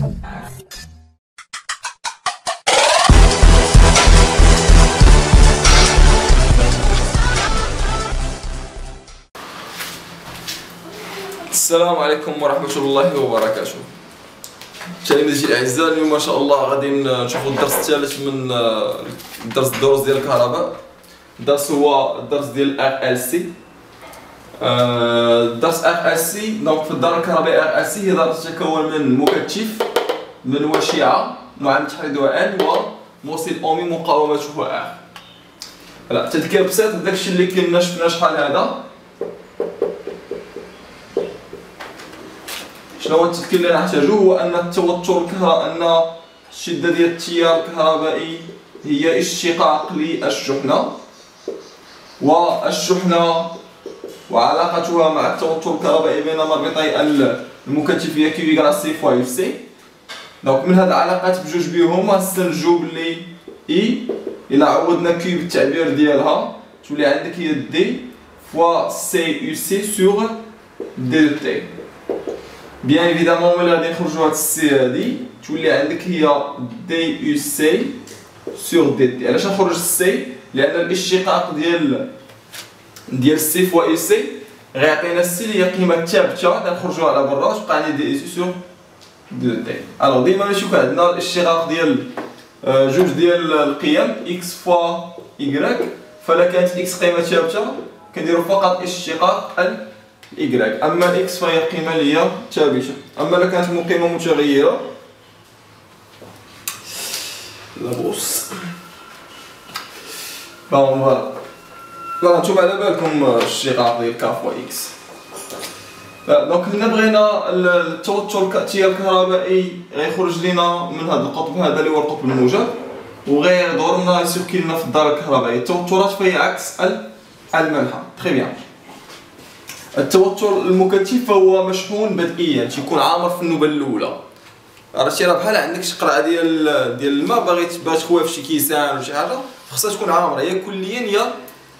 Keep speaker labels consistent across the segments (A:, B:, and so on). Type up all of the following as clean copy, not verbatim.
A: السلام عليكم ورحمة الله وبركاته. تلاميذي الأعزاء، اليوم ما شاء الله غادي نشوفوا الدرس الثالث من الدروس ديال الكهرباء. الدرس هو الدرس ديال RLC. الدرس RLC دونك في الدار الكهربائية RLC هي دار تتكون من مكثف من وشيعة معامل تحريضها N وموصل أومي مقاومته R. هلا تذكير بسيط داكشي اللي كنا شفنا شحال هذا. شنو هو التذكير اللي نحتاجو؟ هو ان التوتر ان الشده ديال التيار الكهربائي هي اشتقاق للشحنه، والشحنه وعلاقتها مع التوتر الكهربائي بين مربطي المكثف هي كيو يكرا سي فوا سي. دونك من هاد العلاقات بجوج بيهم غنستنتجو بلي اي الى عوضنا كيو بالتعبير ديالها تولي عندك هي دي فوا سي يو سي سور دي دو تي. بيان ايفيدامون ملي غادي نخرجو هاد السي هادي تولي عندك هي دي يو سي سور دي تي. علاش نخرج السي؟ لان الاشتقاق ديال سي فوا يو سي غيعطينا السي اللي هي قيمه ثابته غنخرجوها على برا وتبقى عندي دي يو سي سور دي تي. الوغ ديما ملي نشوف عندنا الاشتقاق ديال جوج ديال القيم اكس فوا ايكغيك، فلا كانت اكس قيمه ثابته كنديرو فقط اشتقاق إيكغيك، أما الإكس فهي قيمة اللي هي ثابتة، أما إلا كانت قيمة متغيرة لابوس بون فوالا نتوما على بالكم الاشتقاق ديال كا فوا إكس. دونك هنا بغينا التوتر التيار الكهربائي غيخرج لينا من هذا القطب هذا اللي هو القطب الموجب وغيدور لنا يسكن لنا في الدار الكهربائية. التوترات فهي عكس المنحى. تري بيان. التوتر المكثف فهو مشحون بدئيا، تيكون عامر في النوبه الاولى. عرفتي راه بحال عندك شي قرعه ديال الماء باغي تخويها في شي كيسان ولا شي حاجه، خصها تكون عامره يا كليا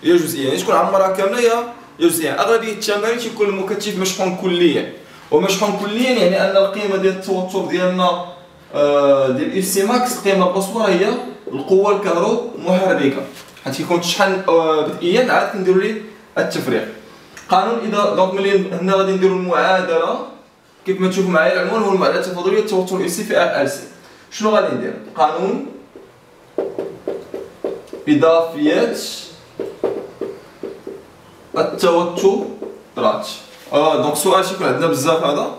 A: يا جزئيا، يعني تكون عامره كامله يا جزئيا. اغلبيه التمارين تيكون المكثف مشحون كليا، ومشحون كليا يعني ان القيمه ديال التوتر ديالنا ديال اف سي ماكس القيمه القصوى هي القوه الكهرومحركه. حيت كيكون تشحن بدئيا عاد كنديروا ليه التفريغ. قانون اذا دونك ملي هنا غادي نديرو المعادله كيف ما تشوفوا معايا العنوان هو المعادله التفاضليه التوتر سي في ار ال سي. شنو غادي ندير؟ قانون اضافيه التوترات. دونك السؤال تيكون عندنا بزاف هذا.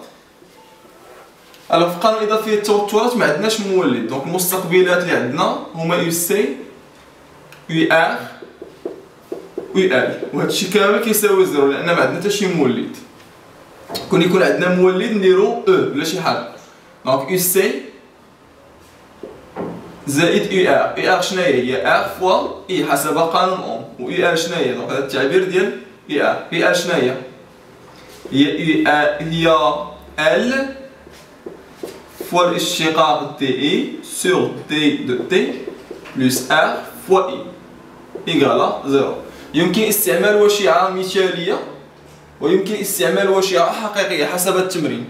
A: في قانون اضافيه التوترات ما عندناش مولد، دونك المستقبلات اللي عندنا هما يو سي يو ار وي ال، وهادشي كامل كيساوي زيرو لان ما عندنا حتى شي مولد. كون يكون عندنا مولد نديرو او ولا شي حاجه. دونك يو سي زائد يو ار. يو ار شناهي؟ هي ار فوا اي حسب قانون اوم، و يو ال شناهي؟ دونك هذا التعبير ديال يو ار. يو ال شناهي؟ هي ال فوا الاشتقاق دي اي سور دي دو تي بلس ار فوا اي ايكالا زيرو. يمكن استعمال وشيعة مثالية ويمكن استعمال وشيعة حقيقية حسب التمرين.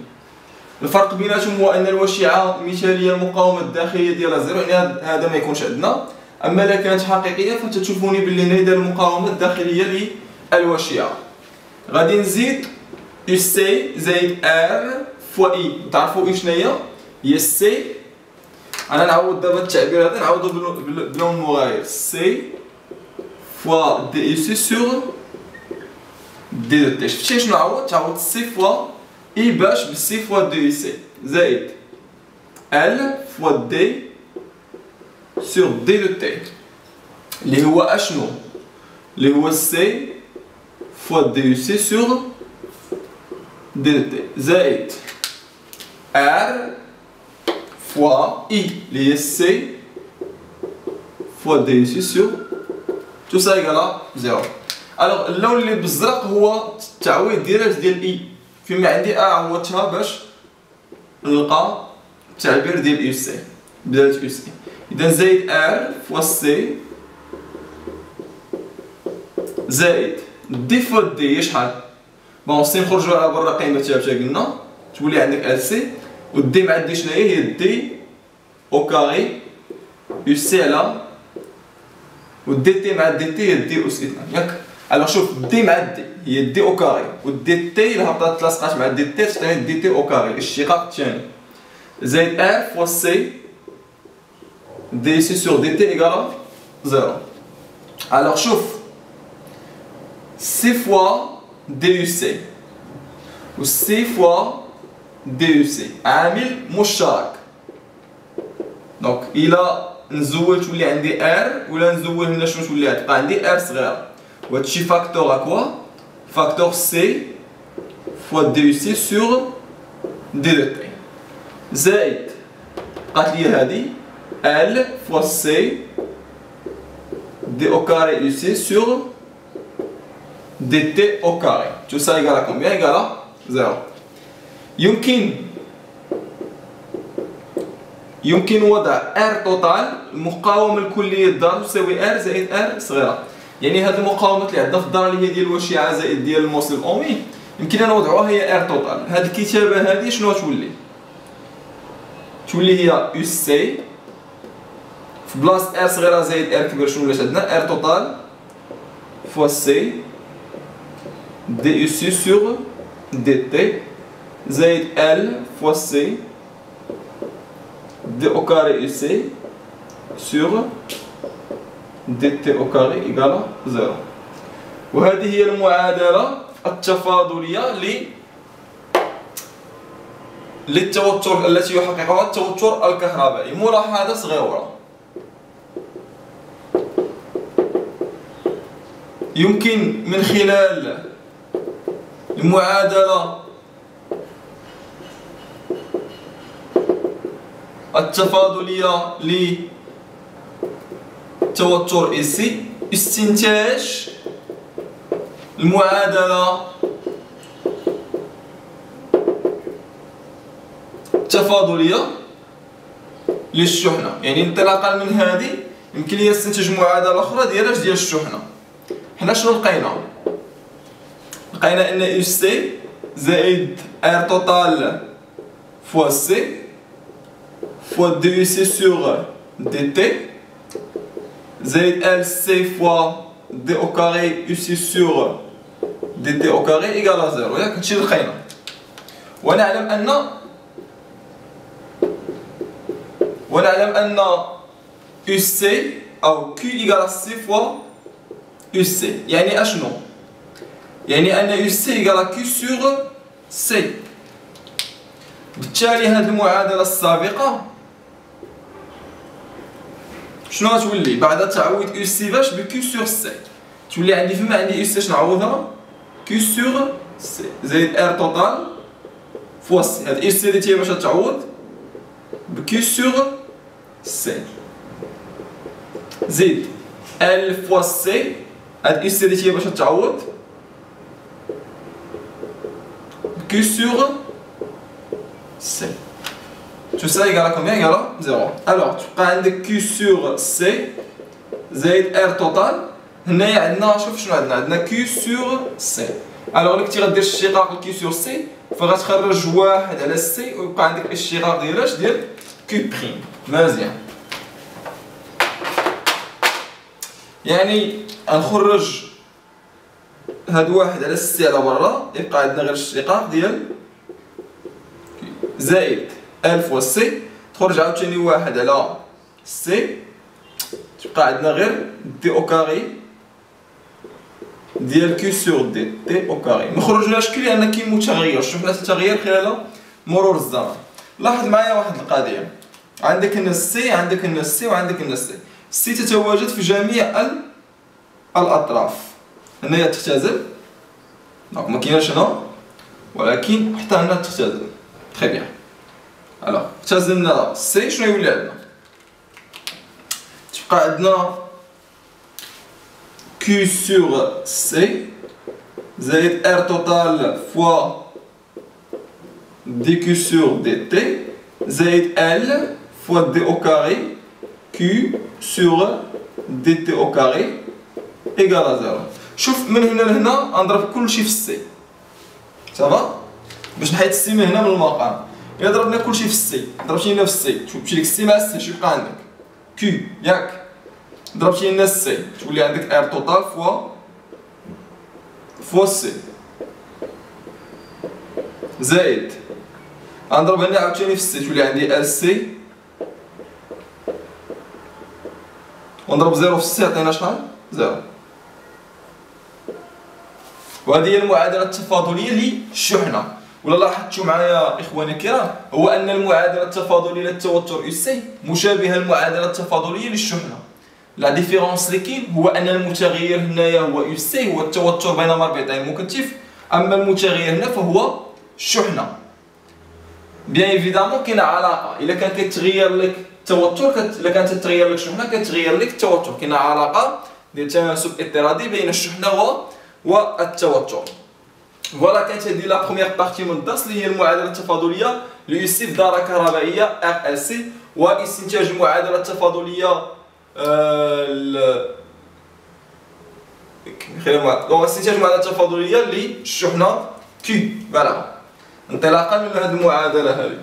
A: الفرق بيناتهم هو أن الوشيعة مثالية المقاومة الداخلية ديالها زيرو، يعني هذا ما يكونش عندنا. أما إلا كانت حقيقية فتشوفوني باللي هنا داير المقاومة الداخلية للوشيعة. غادي نزيد يو سي زائد ار فوا اي. تعرفوا اي شناهي؟ هي سي. أنا نعوض دابا التعبير هذا نعوضو بلون مغاير. سي فوا دي سي سور دي دو تي. شفتي شنو عوض؟ تعوض سي فوا اي باش بالسي فوا دي سي زائد ال فوا دي سور دي دو تي اللي هو اشنو؟ اللي هو سي فوا دي سي سور دي دو تي زائد ار فوا اي اللي هي سي فوا دي سي سور تو سا ايكالا زيرو. الوغ اللون اللي بالزرق هو التعويض ديال اي، فيما عندي عوضتها باش نلقى التعبير ديال يو سي بدالة يو سي. اذا زائد ار فوا سي زائد دي فوا دي هي شحال؟ بون سي نخرجو على برا قيمة ثابتة قلنا تولي عندك ال سي و دي مع دي شنو هي دي او كاري يو سي على و دي تي مع دي تي هي دي اس 2 ياك. الوغ شوف دي مع دي هي دي او كاري و دي تي اللي هبطات تلاصقات مع دي تي تعطيني دي تي او كاري الاشتقاق الثاني زائد ار فوا سي دي سي سور دي تي ايكال 0. الوغ شوف سي فوا دي يو سي و سي فوا دي يو سي عامل مشترك. دونك الى نزول تولي عندي ار ولا نزول هنا شنو تولي تبقى عندي ار صغيره وهادشي فاكتور اكوا فاكتور سي فوا دي يو سي سور دي دو تي زائد بقات لي هادي ال فوا سي دي او كاري يو سي سور دي تي او كاري. تو سا ايكال ا كومبيان ايكال 0. يمكن وضع R توتال المقاومة الكلية للدار تساوي R زائد R صغيرة. يعني هاد المقاومات اللي عندنا في الدار اللي هي ديال الوشيعة زائد ديال الموصل الأومي يمكن نوضعوها هي R توتال. هاد الكتابة هادي شنو تولي؟ تولي هي U C في بلاصة R صغيرة زائد R كبير شنو ولات عندنا؟ R توتال فوا C دي U C سور دي تي زائد L فوا C دي او كاري U C سور دي تي او كاري ايكال 0. وهذه هي المعادلة التفاضلية للتوتر التي يحققها التوتر الكهربائي. ملاحظة صغيرة، يمكن من خلال المعادلة التفاضلية للتوتر AC استنتاج المعادلة التفاضلية للشحنة. يعني انطلاقا من هذه يمكن لي نستنتج معادلة أخرى ديال الشحنة. حنا شنو لقينا؟ لقينا أن U C زائد R توتال فوا C فوا دي سي سور دي تي زائد ال سي فوا دي او كاري يو سي سور دي تي او كاري ايكال 0. ياك هادشي اللي لقينا. ونعلم ان يو سي او كيو ايكال سي فوا يو سي. يعني اشنو؟ يعني ان يو سي ايكال كيو سور سي. بالتالي هذه المعادلة السابقة شنو غتولي بعد تعويض يو سي باش بكيو سور سي؟ تولي عندي فما عندي يو سي شنو نعوضها؟ كيو سور سي زائد ار توتال فوا سي. هاد يو سي ديتي باش تعوض بكيو سور سي زيد ال فوا سي. هاد يو سي ديتي باش تعوض بكيو سور سي. Tout ça égale à combien? Égale à 0. Alors, tu prends Q sur C زائد R total. هنايا عندنا شوف شنو عندنا Q sur C. Alors اللي كنتي غدير الاشتقاق Q sur C فغتخرج واحد على C ويبقى عندك الاشتقاق ديال اش؟ ديال Q بريم. مزيان. يعني غنخرج هاد واحد على C على برا يبقى عندنا غير الاشتقاق ديال زائد ال فوا سي تخرج عاوتاني واحد على سي تبقى عندنا غير دي او كاري ديال كيو سور دي تي او كاري. مخرجناش كي لان كاين متغير. شفنا التغيير خلال مرور الزمن. لاحظ معايا واحد القضيه، عندك هنا السي عندك هنا السي وعندك هنا السي. السي تتواجد في جميع الاطراف. هنايا تختزل دونك ما كايناش هنا ولكن حتى هنا تختزل. تري بيان. الوغ اختزلنا سي شنو يولي عندنا؟ تبقى عندنا كيو سور سي زائد ار توتال فوا دي كيو سور دي تي زائد ال فوا دي او كاري كيو سور دي تي او كاري ايكال 0. شوف من هنا لهنا غنضرب كلشي في السي. صافا باش نحيد السي من هنا من المقام. الا ضربنا كلشي في السي، ضربتي لنا في السي تمشي لك السي مع السي، شنو يبقى عندك؟ كيو ياك، ضربتي لنا السي تولي عندك ار توتال فوا السي زائد غنضرب هنا عاوتاني في السي تولي عندي ار سي، ونضرب زيرو في السي عطينا شحال؟ زيرو. وهذه هي المعادلة التفاضلية للشحنة. ولا لاحظتوا معايا إخواني الكرام هو أن المعادلة التفاضلية للتوتر يو سي مشابهة للمعادلة التفاضلية للشحنة. لا ديفيرونس اللي كاين هو أن المتغير هنايا هو يو سي هو التوتر بين مربطين مكثف، أما المتغير هنا فهو الشحنة. بيان ايفيدامون كاينه علاقة، إلا كان كيتغير لك التوتر إلا كانت تتغير لك الشحنة كتغير لك التوتر، كاينه علاقة ديال تناسب اضطرادي بين الشحنة والتوتر. فوالا كانت هذه لا بروميير بارتي من الدرس اللي هي المعادلة التفاضلية ليو في دارة كهربائية ار اس سي، واستنتاج المعادلة التفاضلية استنتاج المعادلة التفاضلية للشحنة كي. فوالا انطلاقا من هذه المعادلة هذه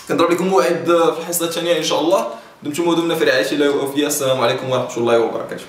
A: كنضرب لكم موعد في الحصة الثانية إن شاء الله. دمتم ودمنا في رعاية الله وعافية. السلام عليكم ورحمة الله وبركاته.